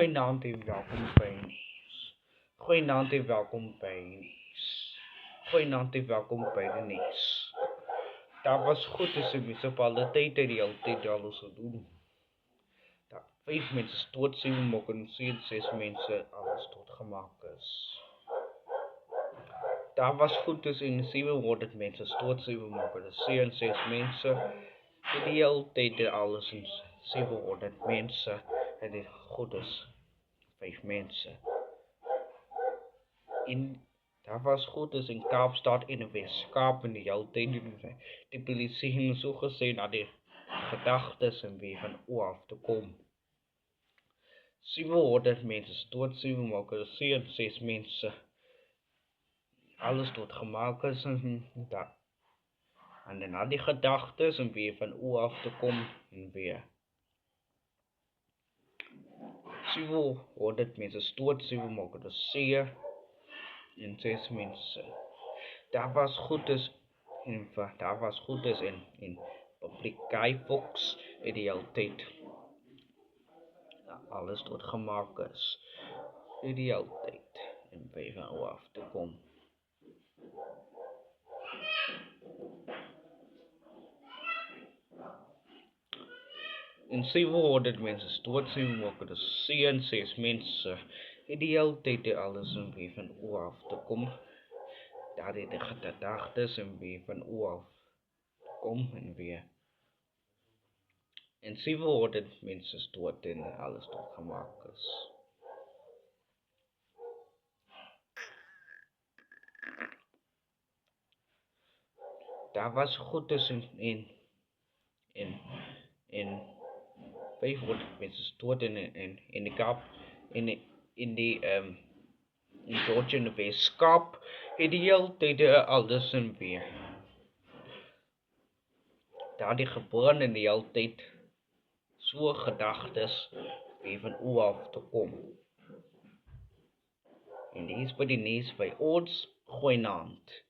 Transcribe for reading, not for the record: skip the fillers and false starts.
Goedenavond en welkom bij Nies. Goedenavond en welkom bij Nies. Goedenavond en welkom bij de Nies. Dat was goed dus in municipaliteit die altijd alles te doen. Dat 5 mensen stoot 7 mogen 6 mensen alles tot gemaakt is. Dat was goed dus in 700 mensen stoot 7 mogen dus 6 mensen die altijd alles in 700 mensen en dit goed is 5 mensen. Dat was goed dus in Kaapstad in de West-Kaap en die altijd de politie ging zo gezien naar de gedachtes en weer van oor af te komen. 700 mensen stoot 7 mogen 6 mensen alles tot gemaakt is en daarna die gedachtes en weer van oor af te komen en weer 700 mensen stoot 7 mogen 6 mensen. Dat was goed dus in Public Fox in die altijd alles tot gemaakt is. In die altijd en weer van oor af te komen. In 700 mensen stoot 7 mogen dus 6 mensen in die altijd alles en weer van oor af te komen. Daar de gedachtes en weer van oor af te komen en weer. In 700 mensen stoot en alles tot gemaakt is. Dat was goed dus in 500 mensen stoot in de Kaap in Georgia in de West-Kaap in die altijd alles en weer. Daar die geboren in die altijd zo gedachtes weer van oor af te komen. En die is bij die Nies bij ons goeienaand.